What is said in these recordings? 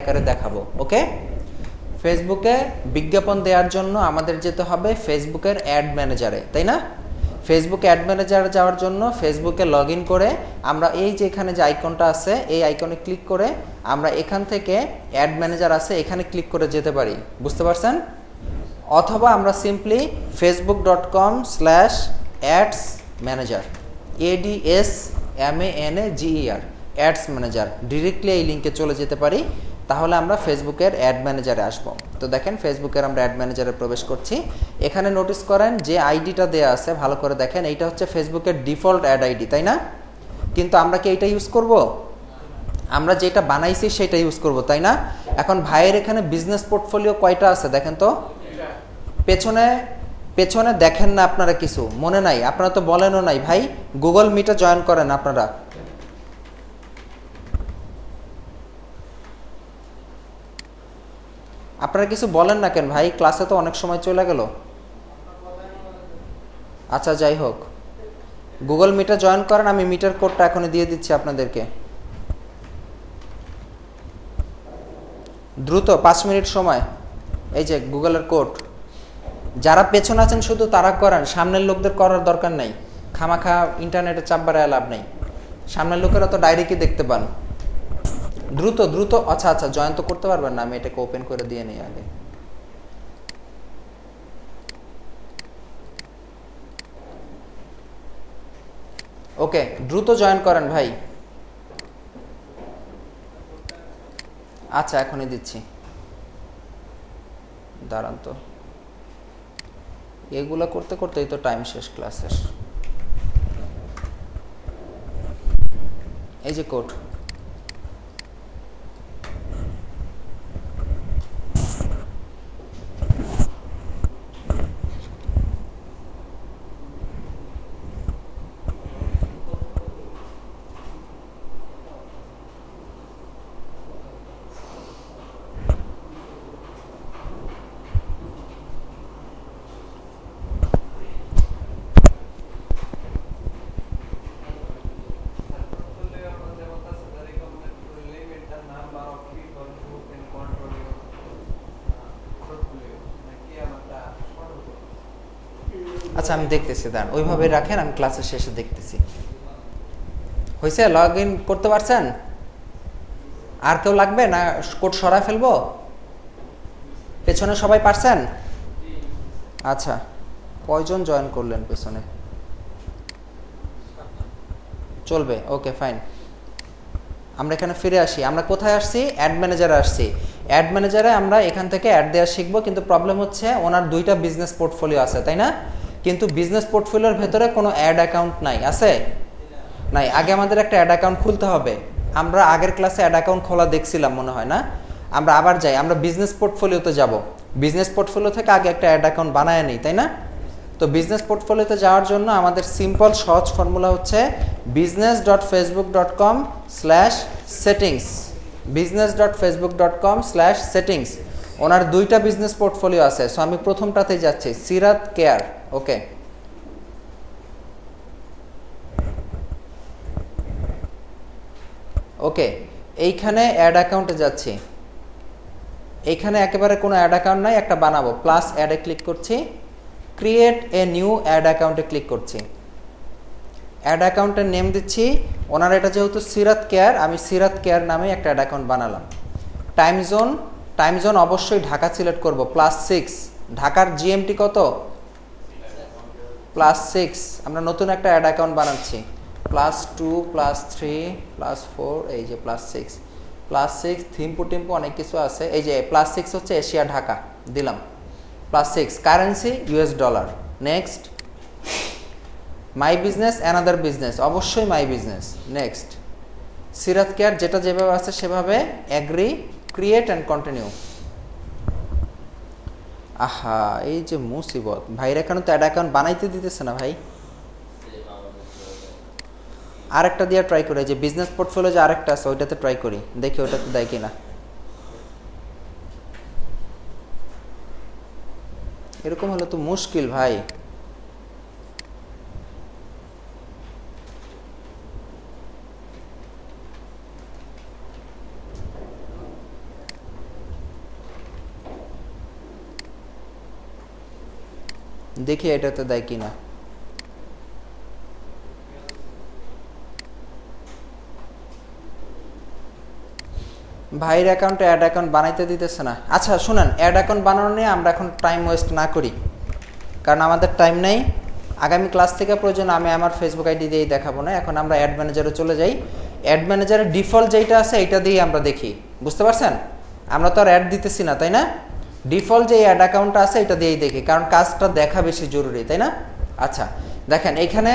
আকারে দেখাবো। ওকে, ফেসবুকে বিজ্ঞাপন দেওয়ার জন্য আমাদের যেতে হবে ফেসবুকের অ্যাড ম্যানেজারে, তাই না? ফেসবুক অ্যাড ম্যানেজারে যাওয়ার জন্য ফেসবুকে লগ ইন করে আমরা এই যে এখানে যে আইকনটা আছে এই আইকনে ক্লিক করে আমরা এখান থেকে অ্যাড ম্যানেজার আছে এখানে ক্লিক করে যেতে পারি, বুঝতে পারছেন? অথবা আমরা simply facebook.com/ads manager ADSMANAGER ads manager directly এই লিঙ্কে চলে যেতে পারি, তাহলে আমরা ফেসবুকের অ্যাড ম্যানেজারে আসব। তো দেখেন ফেসবুকের আমরা অ্যাড ম্যানেজারে প্রবেশ করছি। এখানে নোটিস করেন যে আইডিটা দেওয়া আছে, ভালো করে দেখেন, এইটা হচ্ছে ফেসবুকের ডিফল্ট অ্যাড আইডি, তাই না? কিন্তু আমরা কি এইটা ইউজ করব? আমরা যেটা বানাইছি সেটা ইউজ করব, তাই না? এখন ভাইয়ের এখানে বিজনেস পোর্টফোলিও কয়টা আছে দেখেন তো। পেছনে পেছনে দেখেন না আপনারা, কিছু মনে নাই? আপনারা তো বলেনও নাই ভাই গুগল মিটে জয়েন করেন আপনারা। আপনারা কিছু বলেন না কেন ভাই? ক্লাসে তো অনেক সময় চলে গেল। আচ্ছা যাই হোক, গুগল মিটে জয়েন করেন, আমি মিটার কোডটা এখনই দিয়ে দিচ্ছি আপনাদেরকে। দ্রুত 5 মিনিট সময়। এই যে গুগলের কোড। যারা পেছনে আছেন শুধু তারা করেন, সামনের লোকদের করার দরকার নাই। খামাখা ইন্টারনেটে চাপ বাড়ায় লাভ নেই, সামনের লোকেরা তো ডাইরেক্টই দেখতে পান। দ্রুত দ্রুত। আচ্ছা আচ্ছা, জয়েন তো করতে পারবেন না, আমি এটাকে ওপেন করে দিয়ে নিই আগে। ওকে, দ্রুত জয়েন করেন ভাই। আচ্ছা এখনই দিচ্ছি, দাঁড়ান তো। এগুলো করতে করতেই তো টাইম শেষ ক্লাসের। এই যে কোড। আচ্ছা আমি দেখতেছি, দাঁড়ান, ওইভাবে রাখেন, আমি ক্লাসের শেষে দেখতেছি। হয়েছে? লগ ইন করতে পারছেন? আর কেউ লাগবে না? কোড সরায় ফেলবো? পেছনে সবাই পারছেন? আচ্ছা, কয়জন জয়েন করলেন পেছনে? চলবে, ওকে ফাইন। আমরা এখানে ফিরে আসি। আমরা কোথায় আসছি? অ্যাড ম্যানেজারে আসছি। অ্যাড ম্যানেজারে আমরা এখান থেকে অ্যাড দেওয়া শিখবো, কিন্তু প্রবলেম হচ্ছে ওনার 2টা বিজনেস পোর্টফোলিও আছে, তাই না? কিন্তু বিজনেস পোর্টফোলিওর ভেতরে কোনো অ্যাড অ্যাকাউন্ট নাই, আছে? নাই। আগে আমাদের একটা অ্যাড অ্যাকাউন্ট খুলতে হবে। আমরা আগের ক্লাসে অ্যাড অ্যাকাউন্ট খোলা দেখছিলাম মনে হয় না? আমরা আবার যাই, আমরা বিজনেস পোর্টফোলিওতে যাব। বিজনেস পোর্টফোলিও থেকে আগে একটা অ্যাড অ্যাকাউন্ট বানায় নিই, তাই না? তো বিজনেস পোর্টফোলিওতে যাওয়ার জন্য আমাদের সিম্পল সহজ ফর্মুলা হচ্ছে business.facebook.com/settings business.facebook.com/settings। ওনার 2টা বিজনেস পোর্টফোলিও আছে, সো আমি প্রথমটাতেই যাচ্ছি, সিরাত কেয়ার। ওকে, ওকে, এইখানে অ্যাড অ্যাকাউন্টে যাচ্ছি। এইখানে একেবারে কোনো অ্যাড অ্যাকাউন্ট নাই, একটা বানাবো। প্লাস অ্যাডে ক্লিক করছি, ক্রিয়েট এ নিউ অ্যাড অ্যাকাউন্টে ক্লিক করছি। অ্যাড অ্যাকাউন্টের নেম দিচ্ছি, ওনার এটা যেহেতু সিরাত কেয়ার, আমি সিরাত কেয়ার নামে একটা অ্যাড অ্যাকাউন্ট বানালাম। টাইম জোন অবশ্যই ঢাকা সিলেক্ট করব, +6। ঢাকার জিএমটি কত? +6। আমরা নতুন একটা অ্যাড অ্যাকাউন্ট বানাচ্ছি, +2 +3 +4, এই যে +6 +6। থিম্পু টিম্পু অনেক কিছু আছে। এই যে +6 হচ্ছে এশিয়া ঢাকা, দিলাম +6। Currency US$। Next. My business another business, অবশ্যই মাই বিজনেস। নেক্সট। সিরাত কেয়ার যেটা যেভাবে আছে সেভাবে অ্যাগ্রি, ক্রিয়েট অ্যান্ড কন্টিনিউ। আহা, এই যে মুসিবত, ভাইয়ের এখানে তো অ্যাড অ্যাকাউন্ট বানাইতে দিতেছে না ভাই। আরেকটা দিয়ে ট্রাই করি, যে বিজনেস পোর্টফোলিও যে আরেকটা আছে ওইটাতে ট্রাই করি, দেখি ওটাতে দেয় কিনা। এরকম হলে তো মুশকিল ভাই। দেখি এটাতে দেয় কিনা। ভাইয়ের অ্যাকাউন্টে অ্যাড অ্যাকাউন্ট বানাইতে দিতেছে না। আচ্ছা শুনেন, অ্যাড অ্যাকাউন্ট বানানো নিয়ে আমরা এখন টাইম ওয়েস্ট না করি, কারণ আমাদের টাইম নেই। আগামী ক্লাস থেকে প্রয়োজন আমি আমার ফেসবুক আইডি দিয়েই দেখাবো না। এখন আমরা অ্যাড ম্যানেজারে চলে যাই। অ্যাড ম্যানেজারের ডিফল্ট যেটা আছে এটা দিয়েই আমরা দেখি, বুঝতে পারছেন? আমরা তো আর অ্যাড দিতেছি না, তাই না? ডিফল্ট যে অ্যাড অ্যাকাউন্টটা আছে এটা দিয়েই দেখি, কারণ কাজটা দেখা বেশি জরুরি, তাই না? আচ্ছা দেখেন এইখানে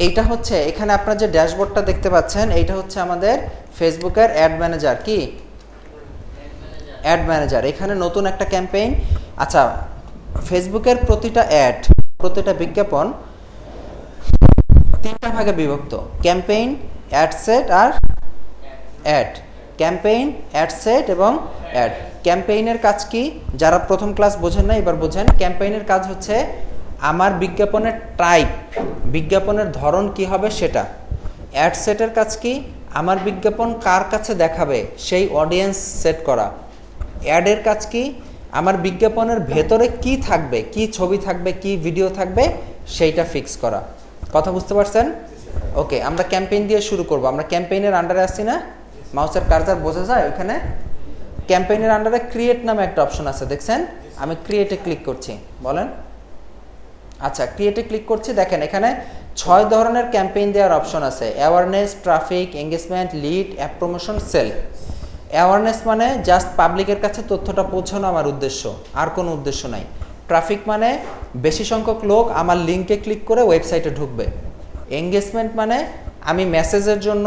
এইটা হচ্ছে, এখানে আপনার যে ড্যাশবোর্ডটা দেখতে পাচ্ছেন এইটা হচ্ছে আমাদের ফেসবুকের অ্যাড ম্যানেজার। কি অ্যাড ম্যানেজার? এখানে নতুন একটা ক্যাম্পেইন। আচ্ছা ফেসবুকের প্রতিটা অ্যাড, প্রতিটা বিজ্ঞাপন তিনটা ভাগে বিভক্ত: ক্যাম্পেইন, অ্যাড সেট আর অ্যাড। ক্যাম্পেইন, অ্যাড সেট এবং অ্যাড। ক্যাম্পেইনের কাজ কি? যারা প্রথম ক্লাস বোঝেন না এবার বোঝেন। ক্যাম্পেইনের কাজ হচ্ছে আমার বিজ্ঞাপনের টাইপ, বিজ্ঞাপনের ধরন কি হবে সেটা। অ্যাড সেটের কাজ কি? আমার বিজ্ঞাপন কার কাছে দেখাবে সেই অডিয়েন্স সেট করা। অ্যাডের কাজ কি? আমার বিজ্ঞাপনের ভেতরে কি থাকবে, কি ছবি থাকবে, কি ভিডিও থাকবে সেইটা ফিক্স করা। কথা বুঝতে পারছেন? ওকে, আমরা ক্যাম্পেইন দিয়ে শুরু করব। আমরা ক্যাম্পেইনের আন্ডারে আসছি না? মাউসের কার্সার বোঝা যায় ওখানে? ক্যাম্পেইনের আন্ডারে ক্রিয়েট নামে একটা অপশন আছে, দেখছেন? আমি ক্রিয়েটে ক্লিক করছি, বলেন। আচ্ছা ক্রিয়েটে ক্লিক করছি, দেখেন এখানে 6 ধরনের ক্যাম্পেইন দেওয়ার অপশন আছে: awareness, traffic, engagement, lead, app promotion, sale. Awareness মানে জাস্ট পাবলিকের কাছে তথ্যটা পৌঁছানো আমার উদ্দেশ্য, আর কোনো উদ্দেশ্য নাই। ট্রাফিক মানে বেশি সংখ্যক লোক আমার লিঙ্কে ক্লিক করে ওয়েবসাইটে ঢুকবে। এঙ্গেজমেন্ট মানে আমি মেসেজের জন্য,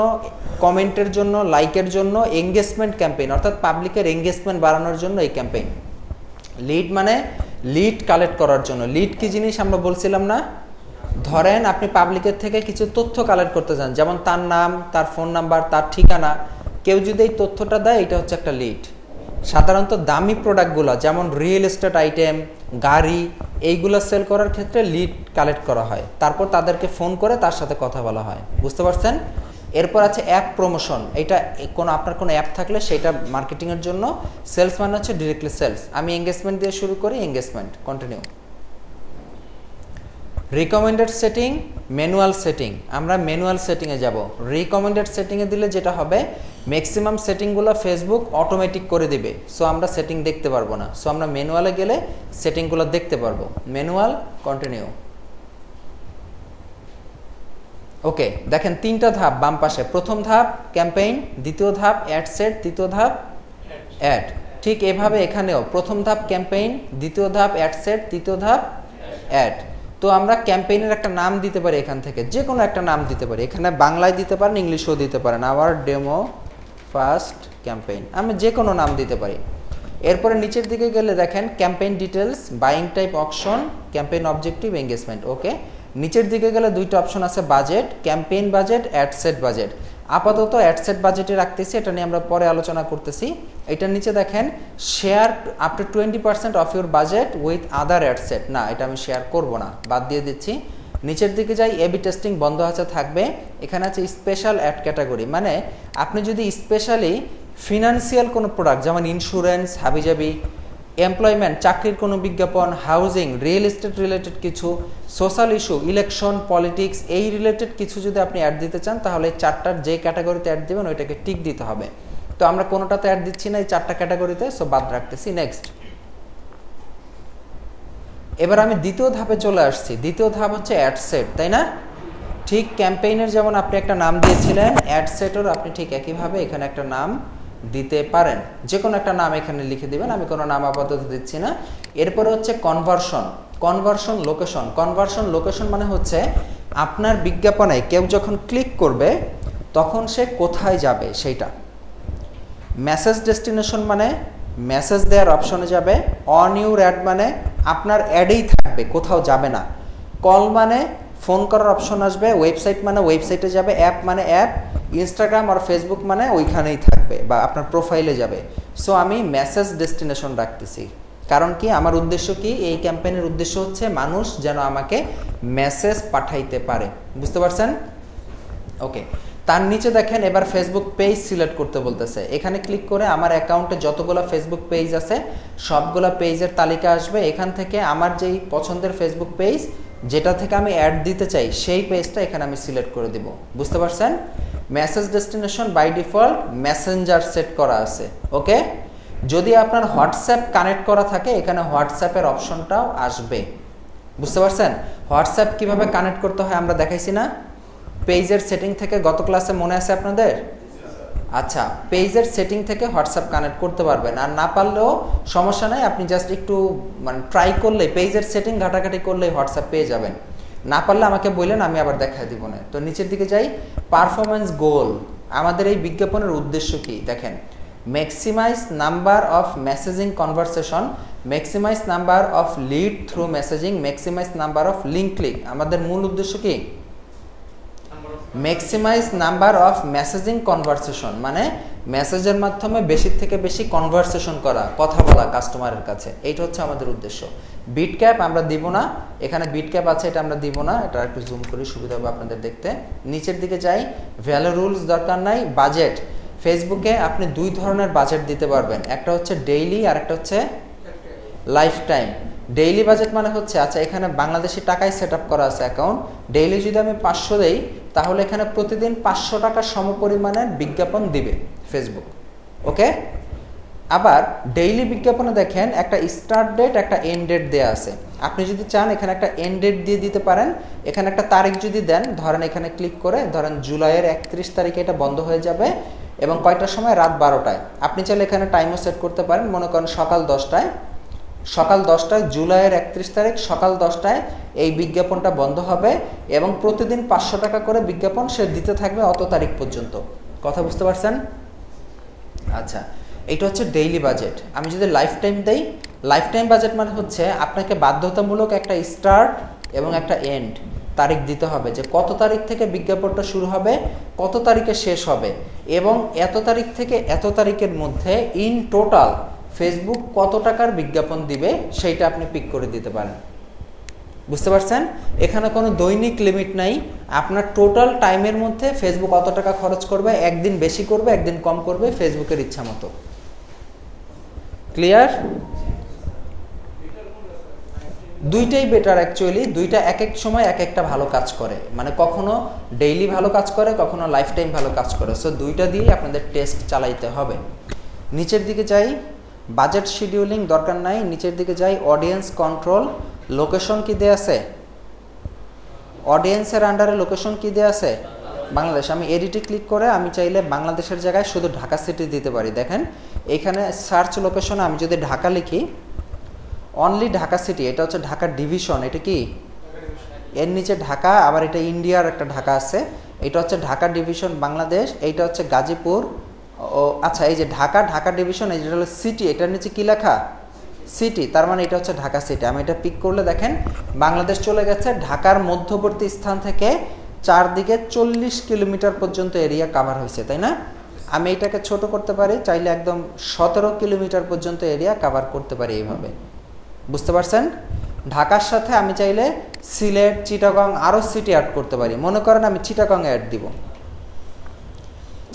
কমেন্টের জন্য, লাইকের জন্য এঙ্গেজমেন্ট ক্যাম্পেইন, অর্থাৎ পাবলিকের এঙ্গেজমেন্ট বাড়ানোর জন্য এই ক্যাম্পেইন। লিড মানে লিড কালেক্ট করার জন্য। লিড কি জিনিস আমরা বলছিলাম না? ধরেন আপনি পাবলিকের থেকে কিছু তথ্য কালেক্ট করতে চান, যেমন তার নাম, তার ফোন নাম্বার, তার ঠিকানা। কেউ যদি এই তথ্যটা দেয় এটা হচ্ছে একটা লিড। সাধারণত দামি প্রোডাক্টগুলো যেমন রিয়েল এস্টেট আইটেম, গাড়ি, এইগুলো সেল করার ক্ষেত্রে লিড কালেক্ট করা হয়, তারপর তাদেরকে ফোন করে তার সাথে কথা বলা হয়। বুঝতে পারছেন? এরপর আছে অ্যাপ প্রমোশন। এটা কোনো আপনার কোনো অ্যাপ থাকলে সেটা মার্কেটিংয়ের জন্য। সেলস মানে হচ্ছে ডিরেক্টলি সেলস। আমি এঙ্গেজমেন্ট দিয়ে শুরু করি, engagement, continue. Recommended setting, manual setting. আমরা ম্যানুয়াল সেটিংয়ে যাব। রিকমেন্ডেড সেটিংয়ে দিলে যেটা হবে, ম্যাক্সিমাম সেটিংগুলো ফেসবুক অটোমেটিক করে দিবে, সো আমরা সেটিং দেখতে পারবো না। সো আমরা ম্যানুয়ালে গেলে সেটিংগুলো দেখতে পারবো। Manual, continue. ওকে, দেখেন 3টা ধাপ বাম পাশে। প্রথম ধাপ ক্যাম্পেইন, দ্বিতীয় ধাপ অ্যাড সেট, তৃতীয় ধাপ অ্যাড। ঠিক এভাবে এখানেও প্রথম ধাপ ক্যাম্পেইন, দ্বিতীয় ধাপ অ্যাড সেট, তৃতীয় ধাপ অ্যাড। তো আমরা ক্যাম্পেইনের একটা নাম দিতে পারি, এখান থেকে যে কোনো একটা নাম দিতে পারি। এখানে বাংলায় দিতে পারেন, ইংলিশেও দিতে পারেন। আওয়ার ডেমো ফার্স্ট ক্যাম্পেইন, আমি যে কোনো নাম দিতে পারি। এরপরে নিচের দিকে গেলে দেখেন campaign details, buying type auction, campaign objective, engagement. Okay, নিচের দিকে গেলে 2টা অপশন আছে: budget, campaign budget, ad set budget. আপাতত অ্যাড সেট বাজেটে রাখতেছি, এটা নিয়ে আমরা পরে আলোচনা করতেছি। এটার নিচে দেখেন share up to 20% of your budget with other ad set. না, এটা আমি শেয়ার করব না, বাদ দিয়ে দিচ্ছি। নিচের দিকে যাই, এবি টেস্টিং বন্ধ আছে, থাকবে। এখানে আছে স্পেশাল অ্যাড ক্যাটাগরি, মানে আপনি যদি স্পেশালি ফিনান্সিয়াল কোনো প্রোডাক্ট যেমন ইন্স্যুরেন্স, হাবিজাবি, এমপ্লয়মেন্ট, চাকরির কোনো বিজ্ঞাপন, হাউজিং, রিয়েল এস্টেট রিলেটেড কিছু, সোশ্যাল ইস্যু, ইলেকশন, পলিটিক্স, এই রিলেটেড কিছু যদি আপনি অ্যাড দিতে চান, তাহলে 4টার যে ক্যাটাগরিতে অ্যাড দেবেন ওইটাকে টিক দিতে হবে। তো আমরা কোনোটাতে অ্যাড দিচ্ছি না এই 4টা ক্যাটাগরিতে, সো বাদ রাখতেছি। নেক্সট। এবার আমি দ্বিতীয় ধাপে চলে আসছি। দ্বিতীয় ধাপ হচ্ছে অ্যাড সেট, তাই না? ঠিক ক্যাম্পেইনের যেমন আপনি একটা নাম দিয়েছিলেন, অ্যাড সেটেরও আপনি ঠিক একইভাবে এখানে একটা নাম দিতে পারেন। যে কোনো একটা নাম এখানে লিখে দিবেন, আমি কোনো নাম আপাতত দিচ্ছি না। এরপরে হচ্ছে conversion, conversion location. Conversion location মানে হচ্ছে আপনার বিজ্ঞাপনে কেউ যখন ক্লিক করবে তখন সে কোথায় যাবে সেইটা। মেসেজ ডেস্টিনেশন মানে মেসেজ দেওয়ার অপশনে যাবে। অন ইউর অ্যাড মানে আপনার অ্যাডেই থাকবে, কোথাও যাবে না। কল মানে ফোন করার অপশন আসবে। ওয়েবসাইট মানে ওয়েবসাইটে যাবে। অ্যাপ মানে অ্যাপ। ইনস্টাগ্রাম আর ফেসবুক মানে ওইখানেই থাকবে বা আপনার প্রোফাইলে যাবে। সো আমি মেসেজ ডেস্টিনেশন রাখতেছি, কারণ কি আমার উদ্দেশ্য কি, এই ক্যাম্পেইনের উদ্দেশ্য হচ্ছে মানুষ যেন আমাকে মেসেজ পাঠাইতে পারে। বুঝতে পারছেন? ওকে, তার নিচে দেখেন এবার ফেসবুক পেজ সিলেক্ট করতে বলতেছে, এখানে ক্লিক করে আমার অ্যাকাউন্টে যতগুলো ফেসবুক পেজ আছে সবগুলো পেজের তালিকা আসবে। এখান থেকে আমার যেই পছন্দের ফেসবুক পেজ যেটা থেকে আমি অ্যাড দিতে চাই সেই পেজটা এখানে আমি সিলেক্ট করে দিব। বুঝতে পারছেন? Message destination by default messenger set করা আছে। ওকে, যদি আপনার হোয়াটসঅ্যাপ কানেক্ট করা থাকে এখানে হোয়াটসঅ্যাপের অপশনটাও আসবে। বুঝতে পারছেন? হোয়াটসঅ্যাপ কিভাবে কানেক্ট করতে হয় আমরা দেখাইছি না পেজের সেটিং থেকে, গত ক্লাসে মনে আছে আপনাদের? আচ্ছা, পেজের সেটিং থেকে হোয়াটসঅ্যাপ কানেক্ট করতে পারবেন, আর না পারলেও সমস্যা নাই, আপনি জাস্ট একটু মানে ট্রাই করলে পেজের সেটিং ঘাটাঘাটি করলেই হোয়াটসঅ্যাপ পেয়ে যাবেন। না পারলে আমাকে বললেন, আমি আবার দেখায় দিব না। তো নিচের দিকে যাই, পারফরমেন্স গোল। আমাদের এই বিজ্ঞাপনের উদ্দেশ্য কি দেখেন, maximise number of messaging conversation, maximise number of lead through messaging, maximise number of link click. আমাদের মূল উদ্দেশ্য কি? Maximise number of messaging conversation, মানে মেসেজের মাধ্যমে বেশি থেকে বেশি কনভারসেশন করা, কথা বলা কাস্টমারের কাছে, এইটা হচ্ছে আমাদের উদ্দেশ্য। বিট ক্যাপ আমরা দিব না, এখানে বিট ক্যাপ আছে এটা আমরা দিব না, এটা একটু জুম করি সুবিধা হবে আপনাদের দেখতে। নিচের দিকে যাই, ভ্যালু রুলস দরকার নাই। বাজেট, ফেসবুকে আপনি দুই ধরনের বাজেট দিতে পারবেন, একটা হচ্ছে ডেইলি আর একটা হচ্ছে লাইফ টাইম। ডেইলি বাজেট মানে হচ্ছে, আচ্ছা এখানে বাংলাদেশি টাকায় সেট আপ করা আছে অ্যাকাউন্ট, ডেইলি যদি আমি 500 দেই তাহলে এখানে প্রতিদিন 500 টাকা সমপরিমাণের বিজ্ঞাপন দিবে ফেসবুক। ওকে, আবার ডেইলি বিজ্ঞাপনে দেখেন একটা স্টার্ট ডেট একটা এন্ড ডেট দেওয়া আছে, আপনি যদি চান এখানে একটা এন্ড ডেট দিয়ে দিতে পারেন। এখানে একটা তারিখ যদি দেন, ধরেন এখানে ক্লিক করে ধরেন জুলাইয়ের 31 তারিখে এটা বন্ধ হয়ে যাবে, এবং কয়টার সময়? রাত 12টায়। আপনি চাইলে এখানে টাইমও সেট করতে পারেন, মনে করেন সকাল 10টায়, সকাল 10টায় জুলাইয়ের 31 তারিখ সকাল 10টায় এই বিজ্ঞাপনটা বন্ধ হবে, এবং প্রতিদিন 500 টাকা করে বিজ্ঞাপন সে দিতে থাকবে অত তারিখ পর্যন্ত। কথা বুঝতে পারছেন? আচ্ছা, এটা হচ্ছে ডেইলি বাজেট। আমি যদি লাইফ টাইম দেই, লাইফ টাইম বাজেট মানে হচ্ছে আপনাকে বাধ্যতামূলক একটা স্টার্ট এবং একটা এন্ড তারিখ দিতে হবে, যে কত তারিখ থেকে বিজ্ঞাপনটা শুরু হবে, কত তারিখে শেষ হবে, এবং এত তারিখ থেকে এত তারিখের মধ্যে ইন টোটাল ফেসবুক কত টাকার বিজ্ঞাপন দিবে সেইটা আপনি পিক করে দিতে পারেন। বুঝতে পারছেন? এখানে কোনো দৈনিক লিমিট নাই, আপনার টোটাল টাইমের মধ্যে ফেসবুক কত টাকা খরচ করবে, একদিন বেশি করবে একদিন কম করবে, ফেসবুকের ইচ্ছা মতো। ক্লিয়ার? দুইটাই বেটার অ্যাকচুয়ালি, দুইটা এক এক সময় এক একটা ভালো কাজ করে, মানে কখনো ডেইলি ভালো কাজ করে, কখনো লাইফ টাইম ভালো কাজ করে। সো দুইটা দিয়েই আপনাদের টেস্ট চালাইতে হবে। নিচের দিকে যাই, বাজেট শিডিউলিং দরকার নাই। নিচের দিকে যাই, অডিয়েন্স কন্ট্রোল, লোকেশন কি দেয়া আছে? অডিয়েন্সের আন্ডারে লোকেশন কি দেয়া আছে? বাংলাদেশ। আমি এডিটে ক্লিক করে আমি চাইলে বাংলাদেশের জায়গায় শুধু ঢাকা সিটি দিতে পারি। দেখেন এইখানে সার্চ লোকেশনে আমি যদি ঢাকা লিখি, অনলি ঢাকা সিটি, এটা হচ্ছে ঢাকা ডিভিশন, এটা কি এর নিচে ঢাকা, আবার এটা ইন্ডিয়ার একটা ঢাকা আছে, এটা হচ্ছে ঢাকা ডিভিশন বাংলাদেশ, এইটা হচ্ছে গাজীপুর। ও আচ্ছা, এই যে ঢাকা, ঢাকা ডিভিশন, এই যেটা হলো সিটি, এটার নিচে কি লেখা? সিটি, তার মানে এটা হচ্ছে ঢাকা সিটি। আমি এটা পিক করলে দেখেন বাংলাদেশ চলে গেছে, ঢাকার মধ্যবর্তী স্থান থেকে চারদিকে 40 কিলোমিটার পর্যন্ত এরিয়া কাভার হয়েছে, তাই না? আমি এটাকে ছোট করতে পারি, চাইলে একদম 17 কিলোমিটার পর্যন্ত এরিয়া কাভার করতে পারি এইভাবে। বুঝতে পারছেন? ঢাকার সাথে আমি চাইলে সিলেট, চিটাগং আরও সিটি অ্যাড করতে পারি। মনে করেন আমি চিটাগং অ্যাড দিব,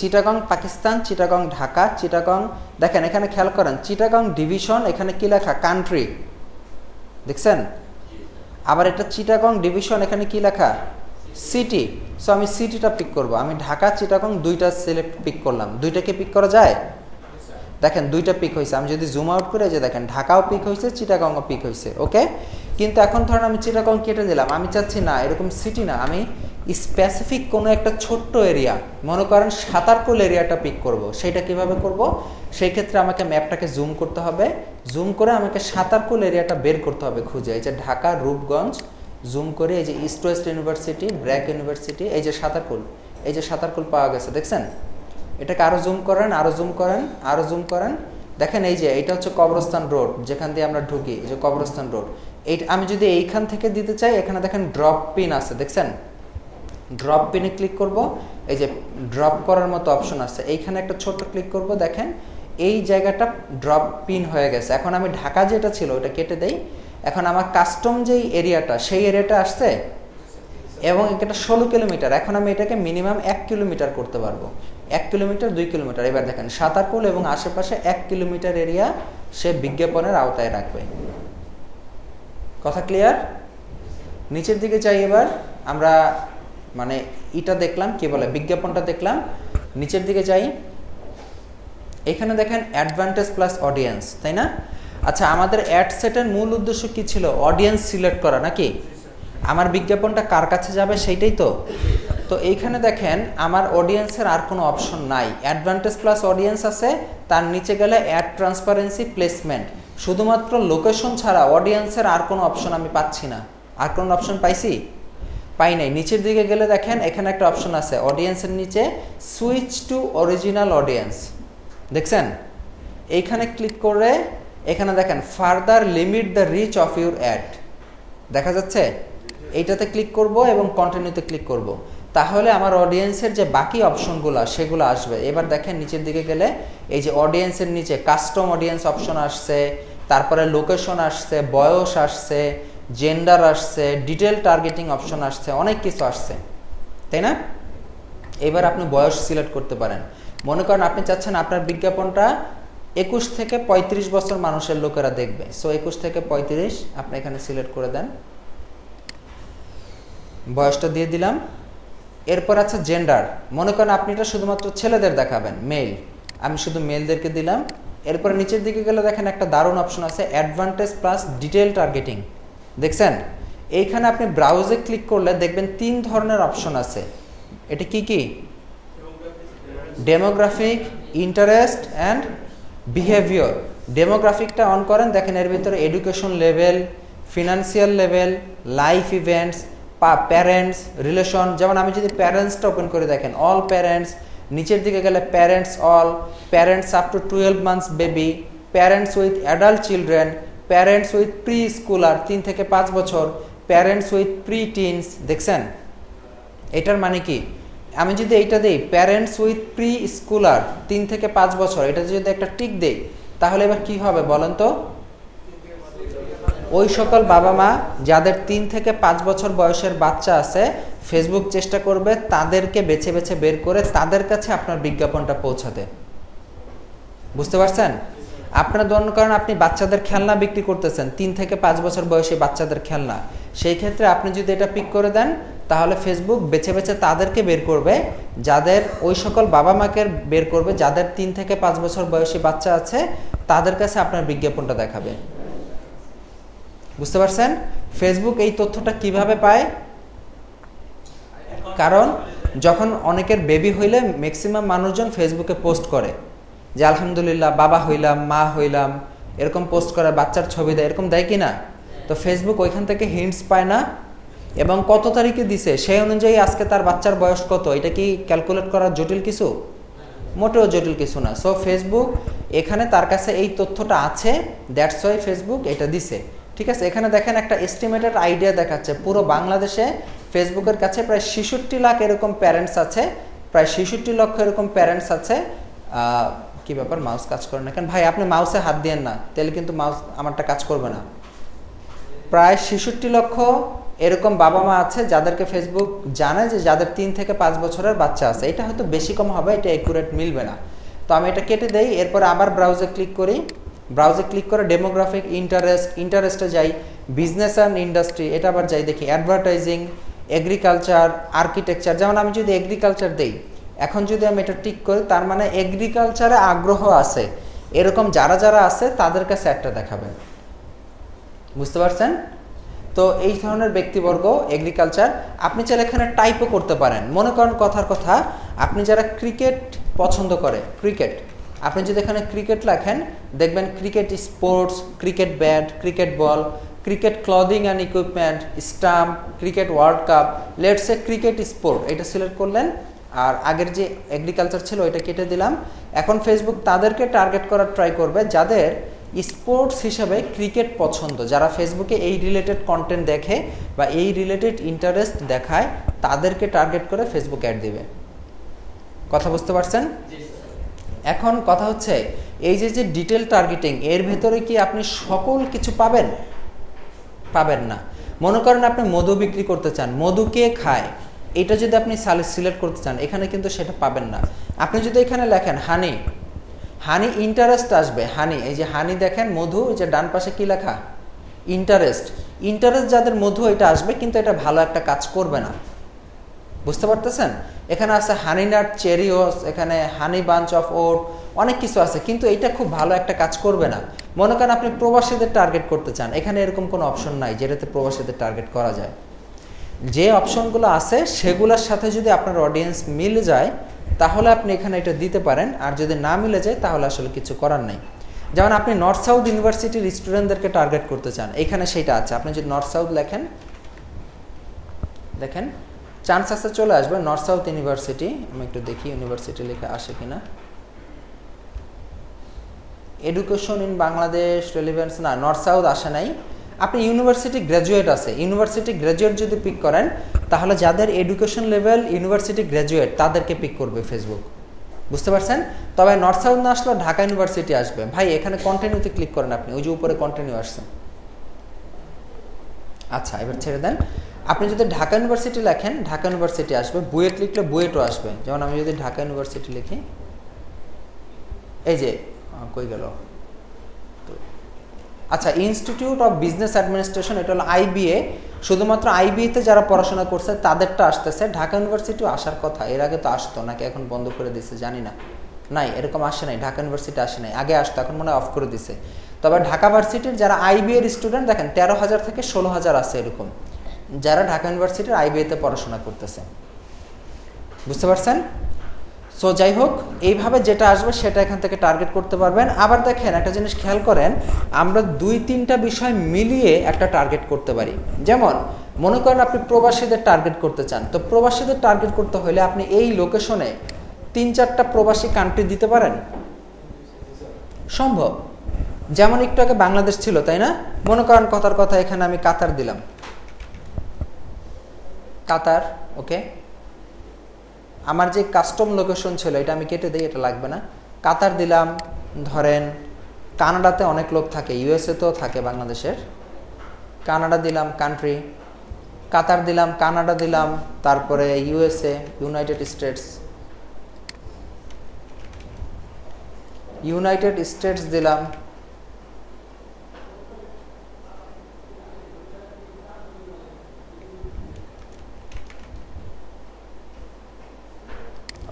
চিটাগং পাকিস্তান, চিটাগং ঢাকা, চিটাগং, দেখেন এখানে খেয়াল করেন চিটাগং ডিভিশন, এখানে কি লেখা? কান্ট্রি, দেখছেন? আবার এটা চিটাগং ডিভিশন, এখানে কি লেখা? সিটি। সো আমি সিটিটা পিক করব, আমি ঢাকা চিটাগং দুইটা সিলেক্ট পিক করলাম। দুইটাকে পিক করা যায়? দেখেন দুইটা পিক হয়েছে। আমি যদি জুম আউট করে যে দেখেন ঢাকাও পিক হয়েছে, চিটাগংও পিক হয়েছে। ওকে, কিন্তু এখন ধরেন আমি চিটাগং কেটে দিলাম, আমি চাচ্ছি না এরকম সিটি না, আমি স্পেসিফিক কোনো একটা ছোট্ট এরিয়া, মনে করেন সাতারকুল এরিয়াটা পিক করব। সেটা কিভাবে করব? সেই ক্ষেত্রে আমাকে ম্যাপটাকে জুম করতে হবে, জুম করে আমাকে সাতারকুল এরিয়াটা বের করতে হবে খুঁজে। এই যে ঢাকা, রূপগঞ্জ, জুম করে এই যে east West university, BRAC university, এই যে সাতারকুল, এই যে সাতারকুল পাওয়া গেছে, দেখছেন? এটাকে আরও জুম করেন, আরও জুম করেন, আরও জুম করেন, দেখেন এই যে এটা হচ্ছে কবরস্থান রোড, যেখান দিয়ে আমরা ঢুকি, এই যে কবরস্থান রোড। এই আমি যদি এইখান থেকে দিতে চাই, এখানে দেখেন ড্রপ পিন আছে, দেখছেন? ড্রপ পিনে ক্লিক করব, এই যে ড্রপ করার মতো অপশন আছে, এইখানে একটা ছোট্ট ক্লিক করব, দেখেন এই জায়গাটা ড্রপ পিন হয়ে গেছে। এখন আমি ঢাকা যেটা ছিল ওটা কেটে দেই, এখন আমার কাস্টম যেই এরিয়াটা, সেই এরিয়াটা আসছে, এবং এটা 16 কিলোমিটার। এখন আমি এটাকে মিনিমাম 1 কিলোমিটার করতে পারবো, 1 কিলোমিটার 2 কিলোমিটার। এবার দেখেন সাতারকুল এবং আশেপাশে 1 কিলোমিটার এরিয়া সে বিজ্ঞাপনের আওতায় রাখবে। কথা ক্লিয়ার? নিচের দিকে যাই। এবার আমরা মানে এটা দেখলাম, কি বলে, বিজ্ঞাপনটা দেখলাম। নিচের দিকে যাই। এখানে দেখেন অ্যাডভান্টেজ প্লাস অডিয়েন্স, তাই না? আচ্ছা, আমাদের অ্যাড সেটের মূল উদ্দেশ্য কি ছিল? অডিয়েন্স সিলেক্ট করা, নাকি? আমার বিজ্ঞাপনটা কার কাছে যাবে সেইটাই তো। তো এইখানে দেখেন আমার অডিয়েন্সের আর কোনো অপশন নাই। অ্যাডভান্টেজ প্লাস অডিয়েন্স আছে, তার নিচে গেলে অ্যাড ট্রান্সপারেন্সি প্লেসমেন্ট। শুধুমাত্র লোকেশন ছাড়া অডিয়েন্সের আর কোনো অপশন আমি পাচ্ছি না। আর কোনো অপশন পাইছি? পাই নাই। নিচের দিকে গেলে দেখেন এখানে একটা অপশন আছে অডিয়েন্সের নিচে, সুইচ টু অরিজিনাল অডিয়েন্স। দেখছেন? এইখানে ক্লিক করে এখানে দেখেন further limit the reach of your ad, দেখা যাচ্ছে? এইটাতে ক্লিক করব এবং কন্টিনিউতে ক্লিক করব, তাহলে আমার অডিয়েন্সের যে বাকি অপশনগুলো সেগুলো আসবে। এবার দেখেন নিচের দিকে গেলে এই যে অডিয়েন্সের নিচে কাস্টম অডিয়েন্স অপশন আসছে, তারপরে লোকেশন আসছে, বয়স আসছে, জেন্ডার আসছে, ডিটেল টার্গেটিং অপশন আসছে, অনেক কিছু আসছে, তাই না? এবার আপনি বয়স সিলেক্ট করতে পারেন। মনে করেন আপনি চাচ্ছেন আপনার বিজ্ঞাপনটা 21 থেকে 35 বছর মানুষের লোকেরা দেখবে, সো 21 থেকে 35 আপনি এখানে সিলেক্ট করে দেন, বয়সটা দিয়ে দিলাম। এরপর আছে জেন্ডার, মনে করেন আপনি এটা শুধুমাত্র ছেলেদের দেখাবেন, মেল, আমি শুধু মেলদেরকে দিলাম। এরপর নিচের দিকে গেলে দেখেন একটা দারুণ অপশন আছে অ্যাডভান্টেজ প্লাস ডিটেল টার্গেটিং, দেখছেন? এইখানে আপনি ব্রাউজে ক্লিক করলে দেখবেন 3 ধরনের অপশন আছে। এটা কি কি? Demographic, interest and behaviour. ডেমোগ্রাফিকটা অন করেন, দেখেন এর ভিতরে education level, financial level, life events, parents, relation. যেমন আমি যদি প্যারেন্টসটা ওপেন করে দেখেন অল প্যারেন্টস, নিচের দিকে গেলে parents all, parents up to 12 months baby, parents with adult children, parents with preschooler 3 থেকে 5 বছর, প্যারেন্টস উইথ প্রি টিনস। দেখছেন এটার মানে কি? আমি যদি এইটা দেই প্যারেন্টস উইথ প্রি স্কুলার 3 থেকে 5 বছর, এটা যদি একটা টিক দেই তাহলে এবার কি হবে বলেন তো? ওই সকল বাবা মা যাদের 3 থেকে 5 বছর বয়সের বাচ্চা আছে, ফেসবুক চেষ্টা করবে তাদেরকে বেছে বেছে বের করে তাদের কাছে আপনার বিজ্ঞাপনটা পৌঁছাতে। বুঝতে পারছেন? আপনার ধরুন কারণ আপনি বাচ্চাদের খেলনা বিক্রি করতেছেন, 3 থেকে 5 বছর বয়সী বাচ্চাদের খেলনা, সেই ক্ষেত্রে আপনি যদি এটা পিক করে দেন তাহলে ফেসবুক বেছে বেছে তাদেরকে বের করবে, যাদের ওই সকল বাবা মাকে বের করবে যাদের 3 থেকে 5 বছর বয়সী বাচ্চা আছে, তাদের কাছে আপনার বিজ্ঞাপনটা দেখাবে। বুঝতে পারছেন? ফেসবুক এই তথ্যটা কিভাবে পায়? কারণ যখন অনেকের বেবি হইলে ম্যাক্সিমাম মানুষজন ফেসবুকে পোস্ট করে যে আলহামদুলিল্লাহ বাবা হইলাম, মা হইলাম, এরকম পোস্ট করে, বাচ্চার ছবি দেয়, এরকম দেয় কি না? তো ফেসবুক ওইখান থেকে হিন্টস পায় না, এবং কত তারিখে দিছে সেই অনুযায়ী আজকে তার বাচ্চার বয়স কত, এটা কি ক্যালকুলেট করা জটিল কিছু? মোটেও জটিল কিছু না। সো ফেসবুক এখানে তার কাছে এই তথ্যটা আছে, দ্যাটস ওয়াই ফেসবুক এটা দিছে। ঠিক আছে? এখানে দেখেন একটা এস্টিমেটেড আইডিয়া দেখাচ্ছে পুরো বাংলাদেশে ফেসবুকের কাছে প্রায় 66 লাখ এরকম প্যারেন্টস আছে, প্রায় 66 লক্ষ এরকম প্যারেন্টস আছে। কি ব্যাপার, মাউস কাজ করে না কেন? ভাই আপনি মাউসে হাত দিয়েন না, তাহলে কিন্তু মাউস আমারটা কাজ করবে না। প্রায় 66 লক্ষ এরকম বাবা মা আছে যাদেরকে ফেসবুক জানে যে যাদের 3 থেকে 5 বছরের বাচ্চা আছে। এটা হয়তো বেশি কম হবে, এটা অ্যাকুরেট মিলবে না, তো আমি এটা কেটে দেই। এরপর আবার ব্রাউজে ক্লিক করি, ব্রাউজে ক্লিক করে ডেমোগ্রাফিক, ইন্টারেস্টে যাই, বিজনেস অ্যান্ড ইন্ডাস্ট্রি, এটা আবার যাই, দেখি অ্যাডভার্টাইজিং, এগ্রিকালচার, আর্কিটেকচার। যেমন আমি যদি এগ্রিকালচার দেই, এখন যদি আমি এটা টিক করি, তার মানে এগ্রিকালচারে আগ্রহ আছে এরকম যারা যারা আছে তাদের কাছে একটা দেখাবেন। বুঝতে পারছেন? তো এই ধরনের ব্যক্তিবর্গ এগ্রিকালচার, আপনি চাইলে এখানে টাইপও করতে পারেন। মনে করেন কথার কথা, আপনি যারা ক্রিকেট পছন্দ করে, ক্রিকেট, আপনি যদি এখানে ক্রিকেট লেখেন দেখবেন cricket sports, cricket bat, cricket ball, cricket clothing and equipment, stump, cricket world cup, let's a cricket sport, এটা সিলেক্ট করলেন। আর আগের যে এগ্রিকালচার ছিল ওইটা কেটে দিলাম। এখন ফেসবুক তাদেরকে টার্গেট করার ট্রাই করবে যাদের স্পোর্টস হিসেবে ক্রিকেট পছন্দ, যারা ফেসবুকে এই রিলেটেড কন্টেন্ট দেখে বা এই রিলেটেড ইন্টারেস্ট দেখায়, তাদেরকে টার্গেট করে ফেসবুক অ্যাড দিবে। কথা বুঝতে পারছেন? এখন কথা হচ্ছে এই যে যে ডিটেল টার্গেটিং, এর ভেতরে কি আপনি সকল কিছু পাবেন? পাবেন না। মনে করেন আপনি মধু বিক্রি করতে চান, মধু কে খায় এটা যদি আপনি সিলেক্ট করতে চান, এখানে কিন্তু সেটা পাবেন না। আপনি যদি এখানে লেখেন হানি, হানি ইন্টারেস্ট আসবে, হানি, এই যে হানি দেখেন মধু, এই যে ডান পাশে কি লেখা ইন্টারেস্ট, ইন্টারেস্ট যাদের মধু এটা আসবে, কিন্তু এটা ভালো একটা কাজ করবে না, বুঝতে পারতেছেন? এখানে আছে হানি নাট চেরিওস, এখানে হানি বাঞ্চ অফ ওট, অনেক কিছু আছে, কিন্তু এটা খুব ভালো একটা কাজ করবে না। মনে করেন আপনি প্রবাসীদের টার্গেট করতে চান, এখানে এরকম কোনো অপশন নাই যেটাতে প্রবাসীদের টার্গেট করা যায়। যে অপশনগুলো আছে সেগুলোর সাথে যদি আপনার অডিয়েন্স মিলে যায় তাহলে আপনি এখানে এটা দিতে পারেন, আর যদি না মিলে যায় তাহলে আসলে কিছু করার নাই। যেমন আপনি নর্থ সাউথ ইউনিভার্সিটির স্টুডেন্টদেরকে টার্গেট করতে চান, এখানে সেটা আছে। আপনি যদি নর্থ সাউথ লেখেন, দেখেন চান্স আছে চলে আসবে নর্থ সাউথ ইউনিভার্সিটি। আমি একটু দেখি ইউনিভার্সিটি লিখে আসে কিনা। এডুকেশন ইন বাংলাদেশ রেলিভেন্স, না নর্থ সাউথ আসে নাই। আপনি ইউনিভার্সিটি গ্র্যাজুয়েট আছে, ইউনিভার্সিটি গ্র্যাজুয়েট যদি পিক করেন তাহলে যাদের এডুকেশন লেভেল ইউনিভার্সিটি গ্র্যাজুয়েট তাদেরকে পিক করবে ফেসবুক, বুঝতে পারছেন? তবে নর্থ সাউথ না আসলে ঢাকা ইউনিভার্সিটি আসবে। ভাই এখানে কন্টিনিউতে ক্লিক করেন আপনি, ওই যে উপরে কন্টিনিউ আসছে। আচ্ছা এবার ছেড়ে দেন। আপনি যদি ঢাকা ইউনিভার্সিটি লেখেন ঢাকা ইউনিভার্সিটি আসবে, বুয়েট লিখলে বুয়েটও আসবে। যেমন আমি যদি ঢাকা ইউনিভার্সিটি লিখি, এই যে কই গেল, আচ্ছা ইনস্টিটিউট অফ বিজনেস অ্যাডমিনিস্ট্রেশন, এটা হলো আইবিএ। শুধুমাত্র আইবিএতে যারা পড়াশোনা করছে তাদেরটা আসতেছে, ঢাকা ইউনিভার্সিটিও আসার কথা, এর আগে তো আসতো নাকি এখন বন্ধ করে দিছে জানি না, নাই এরকম আসে নাই, ঢাকা ইউনিভার্সিটি আসে নাই, আগে আসতো এখন মনে হয় অফ করে দিছে। তবে ঢাকা ভার্সিটির যারা আইবিএ এর স্টুডেন্ট দেখেন 13,000 থেকে 16,000 আছে এরকম, যারা ঢাকা ইউনিভার্সিটির আইবিএতে পড়াশোনা করতেছে, বুঝতে পারছেন? সো যাই হোক, এইভাবে যেটা আসবে সেটা এখান থেকে টার্গেট করতে পারবেন। আবার দেখেন একটা জিনিস খেয়াল করেন, আমরা 2-3টা বিষয় মিলিয়ে একটা টার্গেট করতে পারি। যেমন মনে করেন আপনি প্রবাসীদের টার্গেট করতে চান, তো প্রবাসীদের টার্গেট করতে হলে আপনি এই লোকেশনে 3-4টা প্রবাসী কান্ট্রি দিতে পারেন, সম্ভব। যেমন একটু আগে বাংলাদেশ ছিল তাই না, মনে করেন কথার কথা এখানে আমি কাতার দিলাম, কাতার, ওকে। আমার যে কাস্টম লোকেশন ছিল এটা আমি কেটে দিই, এটা লাগবে না। কাতার দিলাম, ধরেন কানাডাতে অনেক লোক থাকে, ইউএসএ তেও থাকে বাংলাদেশের, কানাডা দিলাম কান্ট্রি, কাতার দিলাম, কানাডা দিলাম, তারপরে ইউএসএ, ইউনাইটেড স্টেটস দিলাম,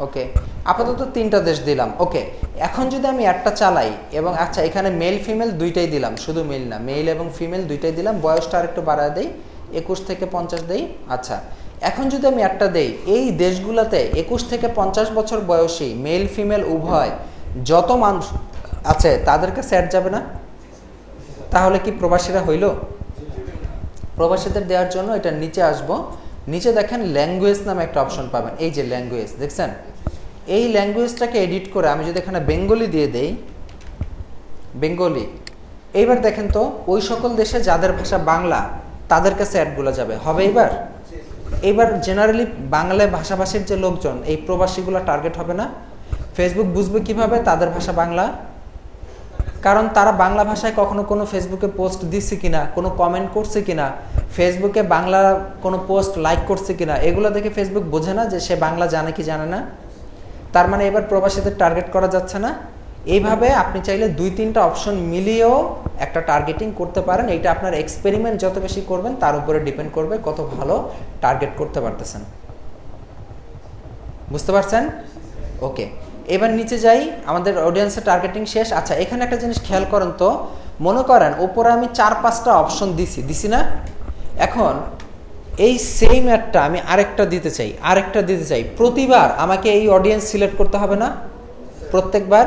ওকে। আপাতত 3টা দেশ দিলাম, ওকে। এখন যদি আমি একটা চালাই এবং আচ্ছা এখানে মেল ফিমেল দুইটাই দিলাম, শুধু মেল না, মেল এবং ফিমেল দুইটাই দিলাম, বয়সটা আরেকটু বাড়ায় দেই, 21 থেকে 50 দেই। আচ্ছা এখন যদি আমি একটা দেই, এই দেশগুলোতে 21 থেকে 50 বছর বয়সী মেল ফিমেল উভয় যত মানুষ আছে তাদের কাছে অ্যাড যাবে না? তাহলে কি প্রবাসীরা হইল? প্রবাসীদের দেওয়ার জন্য এটা নিচে আসবো, নিচে দেখেন ল্যাঙ্গুয়েজ নামে একটা অপশন পাবেন, এই যে ল্যাঙ্গুয়েজ দেখছেন, এই ল্যাঙ্গুয়েজটাকে এডিট করে আমি যদি এখানে বেঙ্গলি দিয়ে দেই, বেঙ্গলি, এইবার দেখেন তো ওই সকল দেশে যাদের ভাষা বাংলা তাদের কাছে অ্যাডগুলো যাবে, হবে এইবার জেনারেলি বাংলায় ভাষাভাষীর যে লোকজন, এই প্রবাসীগুলো টার্গেট হবে না? ফেসবুক বুঝবে কিভাবে তাদের ভাষা বাংলা? কারণ তারা বাংলা ভাষায় কখনো কোনো ফেসবুকে পোস্ট দিচ্ছে কিনা, কোনো কমেন্ট করছে কিনা, ফেসবুকে বাংলা কোনো পোস্ট লাইক করছে কিনা, এগুলো দেখে ফেসবুক বোঝে না যে সে বাংলা জানে কি জানে না। তার মানে এবার প্রবাসীদের টার্গেট করা যাচ্ছে না। এইভাবে আপনি চাইলে 2-3টা অপশন মিলিয়েও একটা টার্গেটিং করতে পারেন। এইটা আপনার এক্সপেরিমেন্ট যত বেশি করবেন তার উপরে ডিপেন্ড করবে কত ভালো টার্গেট করতে পারতেছেন, বুঝতে পারছেন? ওকে, এবার নিচে যাই, আমাদের অডিয়েন্সের টার্গেটিং শেষ। আচ্ছা এখানে একটা জিনিস খেয়াল করেন তো, মনে করেন উপরে আমি 4-5টা অপশন দিছি না, এখন এই সেম অ্যাডটা আমি আরেকটা দিতে চাই, প্রতিবার আমাকে এই অডিয়েন্স সিলেক্ট করতে হবে না প্রত্যেকবার?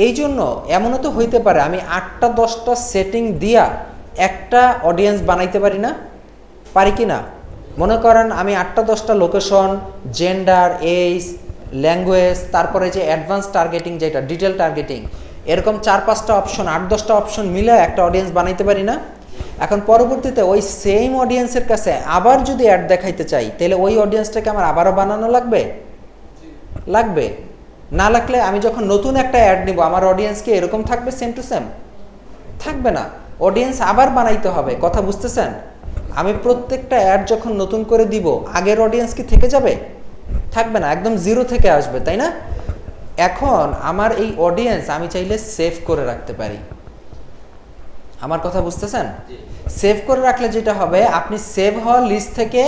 এই জন্য এমনও তো হইতে পারে আমি 8টা-10টা সেটিং দিয়া একটা অডিয়েন্স বানাইতে পারি না, পারি কি না? মনে করেন আমি 8টা-10টা লোকেশন, জেন্ডার, এজ, ল্যাঙ্গুয়েজ, তারপরে যে অ্যাডভান্স টার্গেটিং যেটা ডিটেল টার্গেটিং, এরকম 4-5টা অপশন, 8-10টা অপশন মিলে একটা অডিয়েন্স বানাইতে পারি না? এখন পরবর্তীতে ওই সেম অডিয়েন্সের কাছে আবার যদি অ্যাড দেখাইতে চাই তাহলে ওই অডিয়েন্সটাকে আমার আবারও বানানো লাগবে না? লাগলে আমি যখন নতুন একটা অ্যাড নিব আমার অডিয়েন্স কি এরকম থাকবে, সেম টু সেম? থাকবে না, অডিয়েন্স আবার বানাইতে হবে, কথা বুঝতেছেন? আমি প্রত্যেকটা অ্যাড যখন নতুন করে দিব আগের অডিয়েন্স কি থেকে যাবে? থাকবে না, একদম জিরো থেকে আসবে, তাই না? এখন আমার এই অডিয়েন্স আমি চাইলে সেভ করে রাখতে পারি। আমার কথা বুঝতেছেন? সেভ করে রাখলে যেটা হবে, আপনি সেভ হওয়া লিস্ট থেকে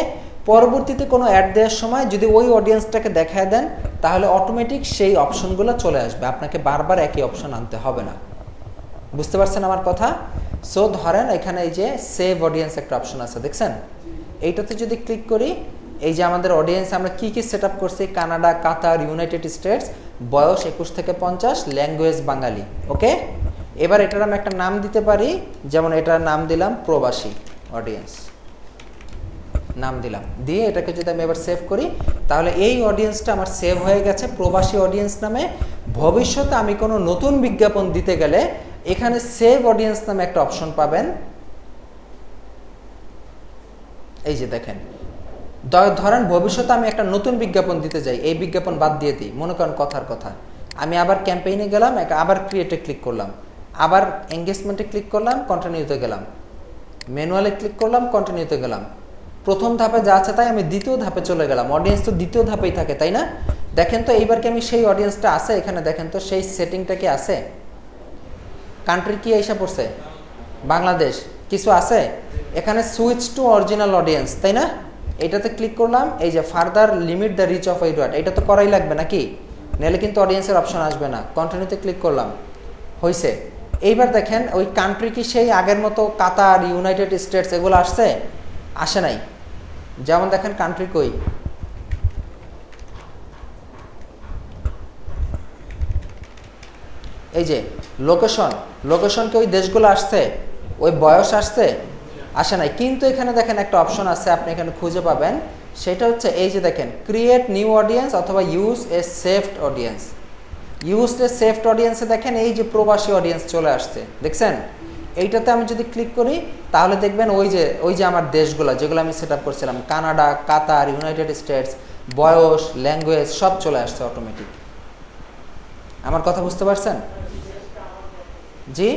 পরবর্তীতে কোনো অ্যাড দেওয়ার সময় যদি ওই অডিয়েন্সটাকে দেখায় দেন, তাহলে অটোমেটিক সেই অপশনগুলো চলে আসবে, আপনাকে বারবার একই অপশন আনতে হবে না। বুঝতে পারছেন আমার কথা? সো ধরেন এখানে এই যে সেভ অডিয়েন্স একটা অপশন আছে, দেখছেন? এইটাতে যদি ক্লিক করি, এই যে আমাদের অডিয়েন্স আমরা কি কি সেট আপ করছি, কানাডা, কাতার, ইউনাইটেড স্টেটস, বয়স 21 থেকে 50, ল্যাঙ্গুয়েজ বাঙালি। ওকে, এবার এটার আমি একটা নাম দিতে পারি, যেমন এটার নাম দিলাম প্রবাসী অডিয়েন্স, নাম দিলাম। দিয়ে এটাকে যদি আমি এবার সেভ করি, তাহলে এই অডিয়েন্সটা আমার সেভ হয়ে গেছে প্রবাসী অডিয়েন্স নামে। ভবিষ্যতে আমি কোনো নতুন বিজ্ঞাপন দিতে গেলে এখানে সেভ অডিয়েন্স নামে একটা অপশন পাবেন। এই যে দেখেন, ধরেন ভবিষ্যতে আমি একটা নতুন বিজ্ঞাপন দিতে যাই, এই বিজ্ঞাপন বাদ দিয়ে দিই, মনে করেন কথার কথা, আমি আবার ক্যাম্পেইনে গেলাম, আবার ক্রিয়েটে ক্লিক করলাম, আবার এঙ্গেজমেন্টে ক্লিক করলাম, কন্টিনিউতে গেলাম, ম্যানুয়ালে ক্লিক করলাম, কন্টিনিউতে গেলাম। প্রথম ধাপে যা আছে তাই আমি দ্বিতীয় ধাপে চলে গেলাম। অডিয়েন্স তো দ্বিতীয় ধাপেই থাকে, তাই না? দেখেন তো এইবার কি আমি সেই অডিয়েন্সটা আছে এখানে, দেখেন তো সেই সেটিংটা কি আছে? কান্ট্রি কি এসে পড়ছে? বাংলাদেশ। কিছু আছে এখানে, সুইচ টু অরিজিনাল অডিয়েন্স, তাই না? এইটাতে ক্লিক করলাম, এই যে further limit the reach of Edward, এটা তো করাই লাগবে নাকি? নাহলে কিন্তু অডিয়েন্সের অপশন আসবে না। কন্টিনিউতে ক্লিক করলাম, হয়েছে। এইবার দেখেন ওই কান্ট্রি কি সেই আগের মতো কাতার, ইউনাইটেড স্টেটস এগুলো আসছে? আসে নাই। যেমন দেখেন কান্ট্রি কই, এই যে লোকেশন, লোকেশনকে ওই দেশগুলো আসছে, ওই বয়স আসছে? আসে নাই। কিন্তু এখানে দেখেন একটা অপশন আছে, আপনি এখানে খুঁজে পাবেন, সেটা হচ্ছে এই যে দেখেন ক্রিয়েট নিউ অডিয়েন্স অথবা use a saved audience. Use a saved অডিয়েন্সে দেখেন এই যে প্রবাসী অডিয়েন্স চলে আসছে, দেখছেন? এইটাতে আমি যদি ক্লিক করি, তাহলে দেখবেন ওই যে আমার দেশগুলো যেগুলো আমি সেট আপ করছিলাম, কানাডা, কাতার, ইউনাইটেড স্টেটস, বয়স, ল্যাঙ্গুয়েজ সব চলে আসছে অটোমেটিক। আমার কথা বুঝতে পারছেন? জি